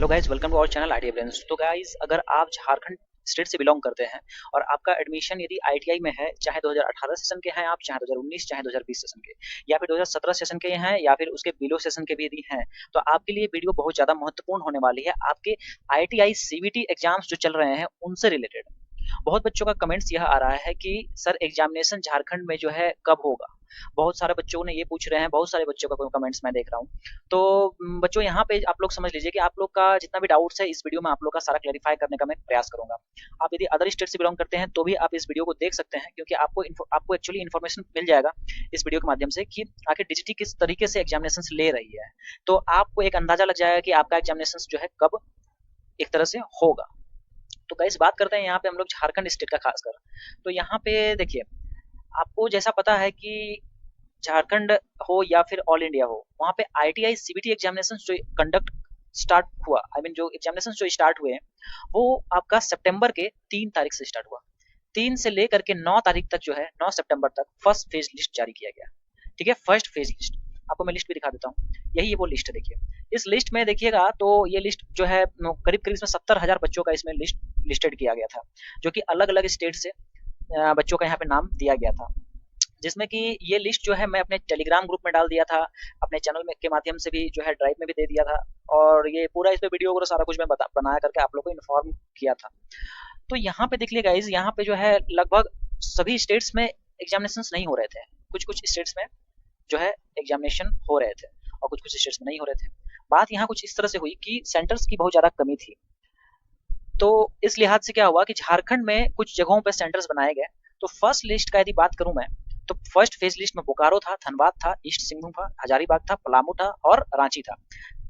Hello guys, welcome to our channel ITI brains. तो guys, अगर आप झारखंड स्टेट से बिलोंग करते हैं और आपका एडमिशन यदि आईटीआई में है, चाहे 2018 सेशन के हैं आप, चाहे 2019, चाहे 2020 सेशन के, या फिर 2017 सेशन के हैं, या फिर उसके बिलो सेशन के भी यदि हैं, तो आपके लिए वीडियो बहुत ज़्यादा महत्वपूर्ण होने वाली है। आपके आईटीआई सीबीटी एग्जाम्स जो चल रहे हैं उनसे रिलेटेड बहुत बच्चों का कमेंट्स यह आ रहा है कि सर एग्जामिनेशन झारखंड में जो है कब होगा। बहुत सारे बच्चों ने ये पूछ रहे हैं, बहुत सारे बच्चों का कमेंट्स मैं देख रहा हूँ। तो बच्चों, यहाँ पे आप लोग समझ लीजिए कि आप लोग का जितना भी डाउट्स है इस वीडियो में आप लोग का सारा क्लैरिफाई करने का मैं प्रयास करूंगा। आप यदि अदर स्टेट से बिलोंग करते हैं तो भी आप इस वीडियो को देख सकते हैं, क्योंकि आपको एक्चुअली इन्फॉर्मेशन मिल जाएगा इस वीडियो के माध्यम से कि आखिर डीजीटी किस तरीके से एग्जामिनेशन ले रही है। तो आपको एक अंदाजा लग जाएगा कि आपका एग्जामिनेशन जो है कब एक तरह से होगा। तो गाइस, बात करते हैं यहाँ पे हम लोग झारखंड स्टेट का खासकर। तो यहाँ पे देखिए, आपको जैसा पता है कि झारखंड हो या फिर ऑल इंडिया हो, वहाँ पे आईटीआई सीबीटी एग्जामिनेशन जो कंडक्ट स्टार्ट हुआ, आई मीन जो एग्जामिनेशन जो स्टार्ट हुए वो आपका सितंबर के 3 तारीख से स्टार्ट हुआ। 3 से लेकर के 9 तारीख तक जो है, 9 सितंबर तक फर्स्ट फेज लिस्ट जारी किया गया। ठीक है, फर्स्ट फेज लिस्ट आपको मैं लिस्ट भी दिखा देता हूँ। यही ये वो लिस्ट है, देखिए। इस लिस्ट में देखिएगा तो ये लिस्ट जो है करीब करीब इसमें 70,000 बच्चों का इसमें लिस्टेड किया गया था, जो कि अलग अलग स्टेट से बच्चों का यहाँ पे नाम दिया गया था। जिसमें कि ये लिस्ट जो है मैं अपने टेलीग्राम ग्रुप में डाल दिया था, अपने चैनल में के माध्यम से भी जो है ड्राइव में भी दे दिया था, और ये पूरा इस पे वीडियो वगैरह सारा कुछ मैं बनाया करके आप लोग को इन्फॉर्म किया था। तो यहाँ पे देख लिया गाइज, यहाँ पे जो है लगभग सभी स्टेट्स में एग्जामिनेशन नहीं हो रहे थे। कुछ कुछ स्टेट्स में जो है एग्जामिनेशन हो रहे थे और कुछ कुछ स्टेट्स में नहीं हो रहे थे। बात यहाँ कुछ इस तरह से हुई कि सेंटर्स की बहुत ज़्यादा कमी थी। तो इस लिहाज से क्या हुआ कि झारखंड में कुछ जगहों पे सेंटर्स बनाए गए। तो फर्स्ट लिस्ट का यदि बात करूं मैं, तो फर्स्ट फेज लिस्ट में बोकारो था, धनबाद था, ईस्ट सिंहभूम था, हजारीबाग था, पलामू था और रांची था।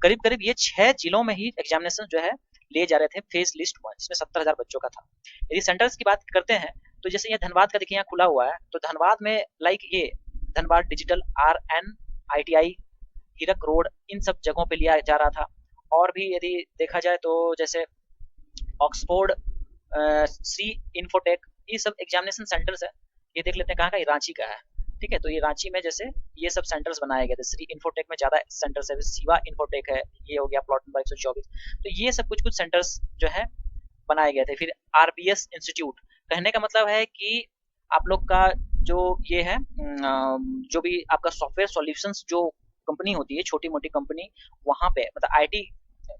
करीब करीब ये 6 जिलों में ही एग्जामिनेशन जो है लिए जा रहे थे फेज लिस्ट 1, जिसमें 70,000 बच्चों का था। यदि सेंटर्स की बात करते हैं तो जैसे ये धनबाद का देखिए यहाँ खुला हुआ है, तो धनबाद में लाइक ये धनबाद डिजिटल, RN ITI, हीरक रोड, इन सब जगहों पे लिया जा रहा था। और भी यदि देखा जाए तो जैसे ऑक्सफोर्ड, सी इन्फोटेक, ये सब एग्जामिनेशन सेंटर्स है। ये देख लेते हैं कहाँ का, ये रांची का है। ठीक है, तो ये रांची में जैसे ये सब सेंटर्स बनाए गए थे। श्री इन्फोटेक में ज़्यादा सेंटर्स है, सिवा इन्फोटेक है, ये हो गया प्लॉट नंबर 124। तो ये सब कुछ कुछ सेंटर्स जो है बनाए गए थे। फिर RBS इंस्टीट्यूट, कहने का मतलब है कि आप लोग का जो ये है जो भी आपका सॉफ्टवेयर सॉल्यूशंस जो कंपनी होती है, छोटी मोटी कंपनी, वहाँ पे मतलब IT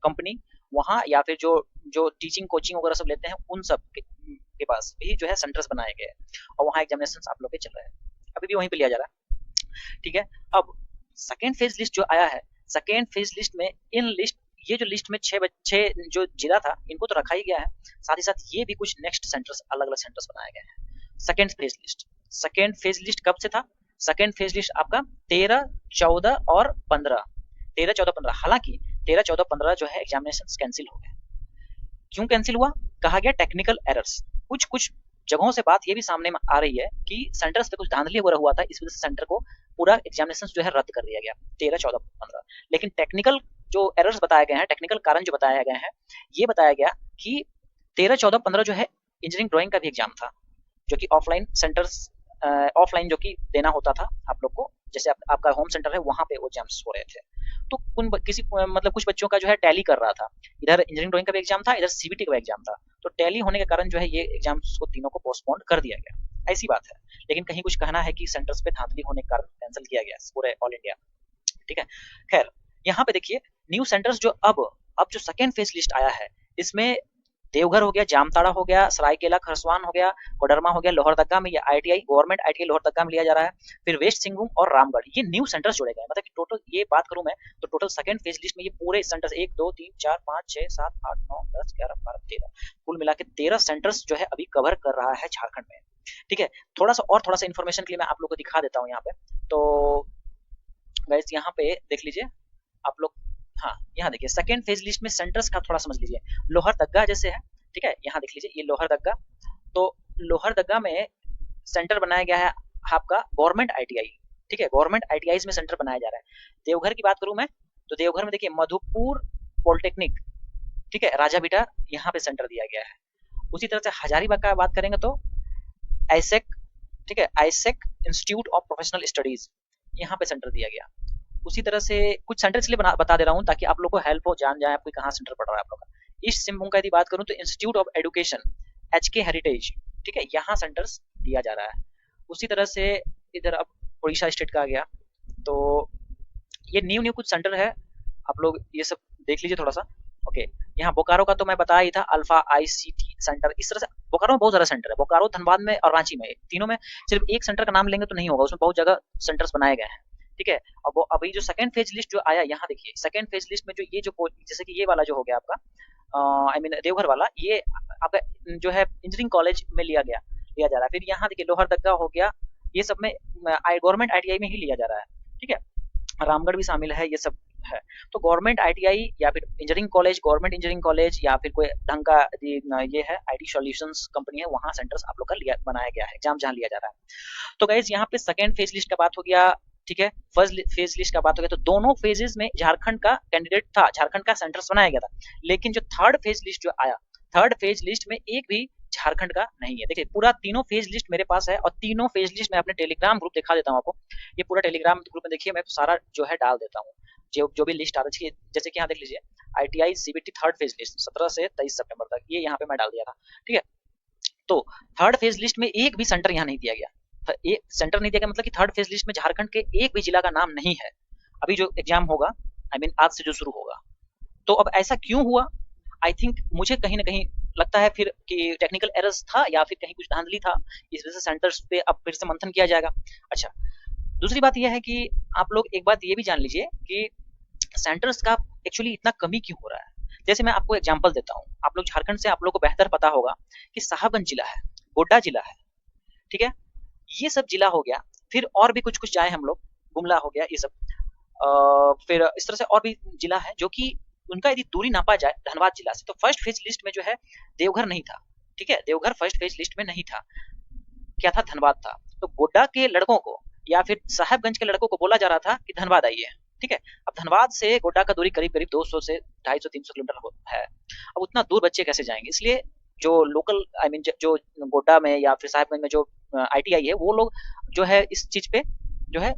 कंपनी, वहाँ या फिर जो जो टीचिंग कोचिंग वगैरह सब लेते हैं उन सब के पास भी जो है सेंटर्स बनाए गए और वहाँ एग्जामिनेशन आप लोग के चल रहे हैं, अभी भी वहीं पे लिया जा रहा है। ठीक है, अब सेकेंड फेज लिस्ट जो आया है, सेकेंड फेज लिस्ट में इन लिस्ट ये जो लिस्ट में छह जो जिला था इनको तो रखा ही गया है, साथ ही साथ ये भी कुछ नेक्स्ट सेंटर्स, अलग अलग सेंटर्स बनाए गए हैं। Second phase list, second phase list कब से था? सेकेंड फेज लिस्ट आपका 13, 14 और 15, 13, 14, 15। हालांकि 13, 14, 15 जो है एग्जामिनेशन कैंसिल हो गए। क्यों कैंसिल हुआ? कहा गया टेक्निकल एरर्स। कुछ कुछ जगहों से बात ये भी सामने आ रही है कि सेंटर्स पे कुछ धांधली वगैरह हुआ था, इस वजह से सेंटर को पूरा एग्जामिनेशन जो है रद्द कर दिया गया 13, 14, 15। लेकिन टेक्निकल जो एरर्स बताए गए हैं, टेक्निकल कारण जो बताए गए हैं, ये बताया गया कि 13, 14, 15 जो है इंजीनियरिंग ड्राइंग का भी एग्जाम था, जो कि ऑफलाइन सेंटर्स, ऑफलाइन जो कि देना होता था आप लोग को, जैसे आपका होम सेंटर है वहाँ पे वो एग्जाम्स हो रहे थे। तो किसी मतलब कुछ बच्चों का जो है टैली कर रहा था, इधर इंजीनियरिंग ड्राइंग का भी एग्जाम था, इधर सीबीटी का भी एग्जाम था। तो टैली होने के कारण जो है ये एग्जाम्स को तीनों को पोस्टपोन कर दिया गया, ऐसी बात है। लेकिन कहीं कुछ कहना है कि सेंटर्स पे धांधली होने के कारण कैंसिल किया गया पूरे ऑल इंडिया। ठीक है, खैर यहाँ पे देखिए न्यू सेंटर्स जो अब जो सेकेंड फेज लिस्ट आया है, इसमें देवघर हो गया, जामताड़ा हो गया, सरायकेला खरसवान हो गया, कोडरमा हो गया, लोहरदगा में ये आईटीआई, गवर्नमेंट आईटीआई लोहरदगा में लिया जा रहा है। फिर वेस्ट सिंहभूम और रामगढ़, ये न्यू सेंटर्स जोड़े गए। मतलब कि टोटल ये बात करूं मैं तो टोटल सेकंड फेज लिस्ट में ये पूरे सेंटर्स 1, 2, 3, 4, 5, 6, 7, 8, 9, 10, 11, 12, 13, कुल मिला के 13 सेंटर्स जो है अभी कवर कर रहा है झारखंड में। ठीक है, थोड़ा सा इन्फॉर्मेशन के लिए मैं आप लोग को दिखा देता हूँ यहाँ पे। तो गाइस यहाँ पे देख लीजिए आप लोग, हाँ यहाँ देखिए सेकेंड फेज लिस्ट में सेंटर्स का थोड़ा समझ लीजिए। लोहरदगा जैसे है, ठीक है, यहाँ देख लीजिए ये लोहरदगा। तो लोहरदगा में सेंटर बनाया गया है आपका गवर्नमेंट आईटीआई। ठीक है, गवर्नमेंट आईटीआईज में सेंटर बनाया जा रहा है। देवघर की बात करूं मैं तो देवघर में देखिए मधुपुर पॉलिटेक्निक, ठीक है, राजा बेटा, यहाँ पे सेंटर दिया गया है। उसी तरह से हजारीबाग का बात करेंगे तो आईसेक, ठीक है, आईसेक इंस्टीट्यूट ऑफ प्रोफेशनल स्टडीज, यहाँ पे सेंटर दिया गया। उसी तरह से कुछ सेंटर इसलिए बता दे रहा हूँ ताकि आप लोग को हेल्प हो, जान जाए आपको कहाँ सेंटर पड़ रहा है आप लोग का। ईस्ट सिंहभूम का यदि बात करूँ तो institute of education HK heritage, ठीक है, यहाँ सेंटर्स दिया जा रहा है। उसी तरह से इधर अब उड़ीसा स्टेट का आ गया, तो ये न्यू न्यू कुछ सेंटर है, आप लोग ये सब देख लीजिए थोड़ा सा। ओके, यहाँ बोकारो का तो मैं बताया ही था, अल्फा ICT सेंटर। इस तरह से बोकारो में बहुत सारा सेंटर है, बोकारो, धनबाद में और रांची में, तीनों में सिर्फ एक सेंटर का नाम लेंगे तो नहीं होगा, उसमें बहुत जगह सेंटर्स बनाए गए हैं, ठीक है। अब वो अभी जो सेकंड फेज लिस्ट जो आया, यहाँ देखिए सेकंड फेज लिस्ट में जो ये जो जैसे कि ये वाला जो हो गया आपका, आई मीन देवघर वाला, ये आपका जो है इंजीनियरिंग कॉलेज में लिया जा रहा है। फिर यहाँ देखिए लोहरदगा हो गया, ये सब में गवर्नमेंट ITI में ही लिया जा रहा है, ठीक है। रामगढ़ भी शामिल है, ये सब है। तो गवर्नमेंट ITI या फिर engineering college, government engineering college या फिर कोई ढंग का ये है IT सॉल्यूशंस कंपनी है, वहाँ सेंटर्स आप लोग का लिया बनाया गया है, एग्जाम जहाँ लिया जा रहा है। तो गाइज यहाँ पे सेकंड फेज लिस्ट का बात हो गया, ठीक है। फर्स्ट फेज लिस्ट का बात हो गया, तो दोनों फेजेस में झारखंड का कैंडिडेट था, झारखंड का सेंटर्स बनाया गया था। लेकिन जो थर्ड फेज लिस्ट जो आया, थर्ड फेज लिस्ट में एक भी झारखंड का नहीं है। देखिए पूरा तीनों फेज लिस्ट मेरे पास है, और तीनों फेज लिस्ट में अपने टेलीग्राम ग्रुप दिखा देता हूँ आपको। ये पूरा टेलीग्राम ग्रुप में देखिए, मैं सारा जो है डाल देता हूँ, जो भी लिस्ट आता है। जैसे कि यहाँ देख लीजिए, ITI CBT third phase list 17 से 23 सितंबर तक, ये यहाँ पे मैं डाल दिया था, ठीक है। तो थर्ड फेज लिस्ट में एक भी सेंटर यहाँ नहीं दिया गया, एक सेंटर नहीं दिया गया, मतलब कि थर्ड फेज लिस्ट में झारखंड के एक भी जिला का नाम नहीं है। अभी जो एग्जाम होगा, आई मीन आज से जो शुरू होगा, तो अब ऐसा क्यों हुआ? आई थिंक मुझे कहीं ना कहीं लगता है फिर कि टेक्निकल एरर्स था, या फिर कहीं कुछ धांधली था, इस वजह से सेंटर्स पे अब फिर से मंथन किया जाएगा। अच्छा, दूसरी बात यह है कि आप लोग एक बात ये भी जान लीजिए कि सेंटर्स का एक्चुअली इतना कमी क्यों हो रहा है। जैसे मैं आपको एग्जांपल देता हूँ, आप लोग झारखंड से, आप लोग को बेहतर पता होगा कि साहबगंज जिला है, गोड्डा जिला है, ठीक है, ये सब जिला हो गया। फिर और भी कुछ कुछ जाए हम लोग, गुमला हो गया, ये सब फिर इस तरह से और भी जिला है जो कि उनका यदि दूरी नापा जाए धनबाद जिला से, तो फर्स्ट फेज लिस्ट में जो है देवघर नहीं था, ठीक है, देवघर फर्स्ट फेज लिस्ट में नहीं था, क्या था, धनबाद था। तो गोड्डा के लड़कों को या फिर साहेबगंज के लड़कों को बोला जा रहा था कि धनबाद आइए, ठीक है। अब धनबाद से गोड्डा का दूरी करीब करीब 200 से 250-300 किलोमीटर है। अब उतना दूर बच्चे कैसे जाएंगे, इसलिए जो लोकल, आई मीन जो गोड्डा में या फिर साहेबगंज में जो ITI है, वो लोग जो है इस चीज पे जो है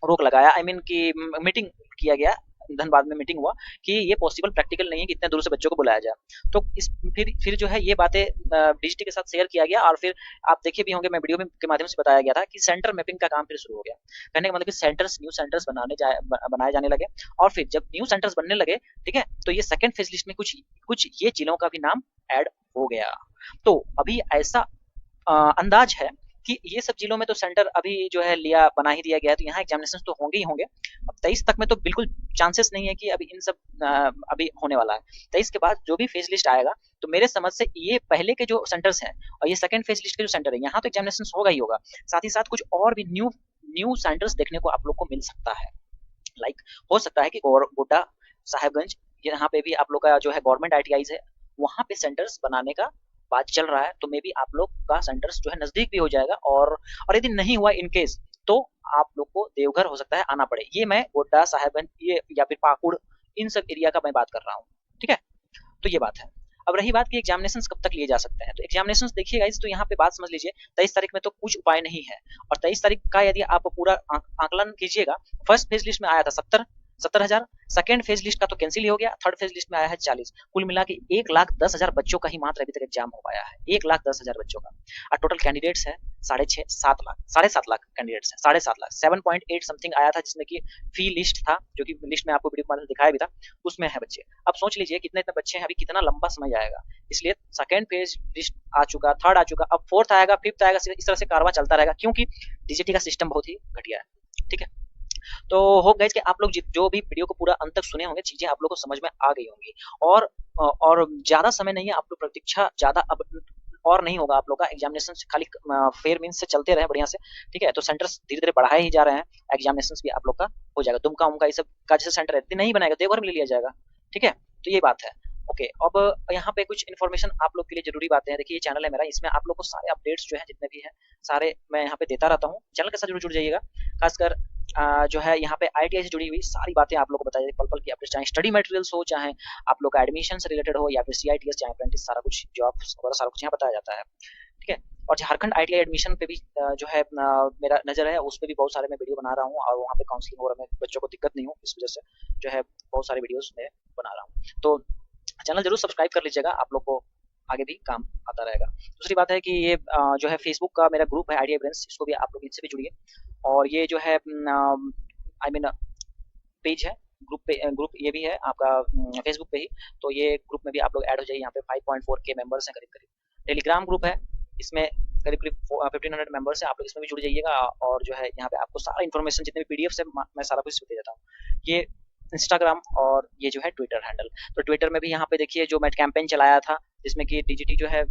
रोक लगाया, आई मीन की मीटिंग किया गया, धनबाद में मीटिंग हुआ कि ये पॉसिबल प्रैक्टिकल नहीं है कि इतने दूर से बच्चों को बुलाया जाए। तो इस फिर जो है ये बातें DGT के साथ शेयर किया गया, और फिर आप देखे भी होंगे, मैं वीडियो में के माध्यम से बताया गया था कि सेंटर मैपिंग का काम फिर शुरू हो गया। कहने का मतलब कि सेंटर्स, न्यू सेंटर्स बनाए जाने लगे, और फिर जब न्यू सेंटर्स बनने लगे, ठीक है, तो ये सेकंड फेज लिस्ट में कुछ कुछ ये जिलों का भी नाम ऐड हो गया। तो अभी ऐसा अंदाज है कि ये सब जिलों में तो सेंटर अभी जो है बना ही दिया गया है, तो यहाँ एग्जामिनेशन तो होंगे ही होंगे। अब 23 तक में तो बिल्कुल चांसेस नहीं है कि अभी इन सब अभी होने वाला है। 23 के बाद जो भी फेज लिस्ट आएगा, तो मेरे समझ से ये पहले के जो सेंटर्स हैं और ये सेकंड फेज लिस्ट के जो सेंटर है, यहाँ तो एग्जामिनेशन होगा ही होगा, साथ ही साथ कुछ और भी न्यू सेंटर्स देखने को आप लोग को मिल सकता है। लाइक हो सकता है कि गोड्डा, साहेबगंज, यहाँ पे भी आप लोग का जो है गवर्नमेंट ITIs है, वहाँ पे सेंटर्स बनाने का बात चल रहा है। तो मे बी आप लोग का सेंटर्स जो है नजदीक भी हो जाएगा, और यदि नहीं हुआ इन केस, तो आप लोग को देवघर हो सकता है आना पड़े। ये मैं गोड्डा, साहेबगंज, ये या फिर पाकुड़, इन सब एरिया का मैं बात कर रहा हूँ, ठीक है। तो ये बात है। अब रही बात कि एग्जामिनेशन कब तक लिए जा सकते हैं, तो एग्जामिनेशन देखिएगा इस, तो यहाँ पे बात समझ लीजिए, 23 तारीख में तो कुछ उपाय नहीं है, और 23 तारीख का यदि आप पूरा आकलन कीजिएगा, फर्स्ट फेज लिस्ट में आया था 70,000, सेकेंड फेज लिस्ट का तो कैंसिल ही हो गया, थर्ड फेज लिस्ट में आया है 40, कुल मिला के 1,10,000 बच्चों का ही मात्र अभी तक एग्जाम हो पाया है, 1,10,000 बच्चों का। और टोटल कैंडिडेट्स है 7.5 लाख कैंडिडेट्स है, 7.5 लाख, 7.8 समथिंग आया था, जिसमें कि फी लिस्ट था, जो कि लिस्ट में आपको वीडियो में दिखाया भी था, उसमें है बच्चे। अब सोच लीजिए कितने इतने बच्चे हैं, अभी कितना लंबा समय जाएगा। इसलिए सेकेंड फेज लिस्ट आ चुका, थर्ड आ चुका, अब फोर्थ आएगा, फिफ्थ आएगा, इस तरह से कारवा चलता रहेगा, क्योंकि DGT का सिस्टम बहुत ही घटिया है, ठीक है। तो होप गाइस कि आप लोग जो भी वीडियो को पूरा अंत तक सुने होंगे, चीजें आप लोग को समझ में आ गई होंगी, और ज्यादा समय नहीं है, आप लोग प्रतीक्षा ज्यादा अब और नहीं होगा आप लोग का। एग्जामिनेशन खाली फेयर मीन्स से चलते रहे बढ़िया से, ठीक है। तो सेंटर्स धीरे धीरे बढ़ाए ही जा रहे हैं, एग्जामिनेशन भी आप लोग का हो जाएगा। दुमका उमका ये सब का जैसे सेंटर है नहीं बनाएगा, देवघर में ले लिया जाएगा, ठीक है। तो ये बात है। ओके, अब यहाँ पे कुछ इन्फॉर्मेशन आप लोग के लिए जरूरी बातें हैं। देखिए ये चैनल है मेरा, इसमें आप लोग को सारे अपडेट्स जो है जितने भी हैं सारे मैं यहाँ पे देता रहता हूँ, चैनल के साथ जरूर जुड़ जाइएगा। खासकर जो है यहाँ पे ITI से जुड़ी हुई सारी बातें आप लोग को बताइए, पल पल की अपडेट्स, चाहे स्टडी मटेरियल्स हो, चाहे आप लोग का एडमिशन से रिलेटेड हो, या फिर CITS, चाहे अप्रेंटिस, सारा कुछ जॉब वगैरह सारा कुछ यहाँ बताया जाता है, ठीक है। और झारखंड आईटीआई एडमिशन पे भी जो है मेरा नज़र है, उस पे भी बहुत सारे मैं वीडियो बना रहा हूँ और वहाँ पे काउंसलिंग वगैरह में बच्चों को दिक्कत नहीं हो, इस वजह से जो है बहुत सारे वीडियोस मैं बना रहा हूँ। तो चैनल जरूर सब्सक्राइब कर लीजिएगा, आप लोग को आगे भी काम आता रहेगा। दूसरी बात है कि ये जो है फेसबुक का मेरा ग्रुप है आईटीआई ब्रेंस, इसको भी आप लोग इनसे भी जुड़िए। और ये जो है आई मीन पेज है, ग्रुप पे ग्रुप ये भी है आपका फेसबुक पे ही, तो ये ग्रुप में भी आप लोग ऐड हो जाइए। यहाँ पे 5.4 के मेंबर्स हैं करीब करीब। टेलीग्राम ग्रुप है, इसमें करीब करीब 1500 मेंबर्स हैं, आप लोग इसमें भी जुड़ जाइएगा। और जो है यहाँ पे आपको सारा इन्फॉर्मेशन जितने भी पीडीएफ है मैं सारा कुछ दे देता हूँ। ये इंस्टाग्राम और ये जो है ट्विटर हैंडल। तो ट्विटर में भी यहाँ पे देखिए जो मैं कैंपेन चलाया था जिसमें कि डीजीटी जो है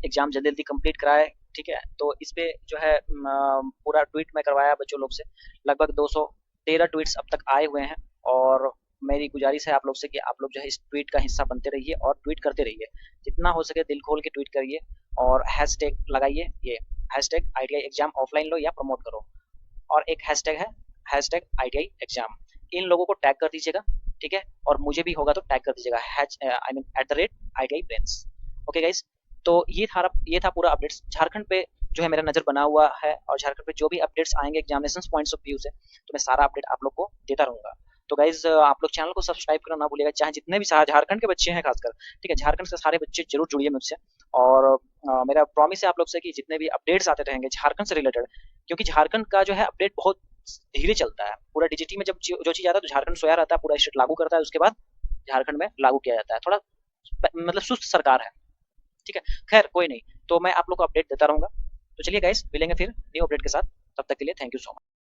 एग्जाम जल्दी जल्दी कंप्लीट कराए, ठीक है। तो इस पे जो है पूरा ट्वीट में करवाया बच्चों लोग से, लगभग 213 ट्वीट्स अब तक आए हुए हैं। और मेरी गुजारिश है आप लोग से कि आप लोग जो है इस ट्वीट का हिस्सा बनते रहिए और ट्वीट करते रहिए, जितना हो सके दिल खोल के ट्वीट करिए और हैशटैग लगाइए, ये हैशटैग आईटीआई एग्जाम ऑफलाइन लो या प्रमोट करो। और एक हैशटैग है हैशटैग आईटीआई एग्जाम, इन लोगों को टैग कर दीजिएगा, ठीक है। और मुझे भी होगा तो टैग कर दीजिएगा I mean @ITI brains. Okay guys, तो ये था पूरा अपडेट्स झारखंड पे जो है मेरा नज़र बना हुआ है। और झारखंड पे जो भी अपडेट्स आएंगे एग्जामिनेशन पॉइंट्स ऑफ व्यू से, तो मैं सारा अपडेट आप लोग को देता रहूंगा। तो गाइज आप लोग चैनल को सब्सक्राइब करना ना भूलिएगा, चाहे जितने भी झारखंड के बच्चे हैं खासकर, ठीक है। झारखंड से सारे बच्चे जरूर जुड़िए मुझसे। और मेरा प्रॉमिस है आप लोग से कि जितने भी अपडेट्स आते रहेंगे झारखंड से रिलेटेड, क्योंकि झारखंड का जो है अपडेट बहुत धीरे चलता है। पूरा डीजीटी में जब जो चीज़ आता है तो झारखंड सोया रहता है, पूरा स्टेट लागू करता है, उसके बाद झारखंड में लागू किया जाता है। थोड़ा मतलब सुस्त सरकार है, ठीक है। खैर कोई नहीं, तो मैं आप लोग को अपडेट देता रहूंगा। तो चलिए गाइस, मिलेंगे फिर न्यू अपडेट के साथ, तब तक के लिए थैंक यू सो मच।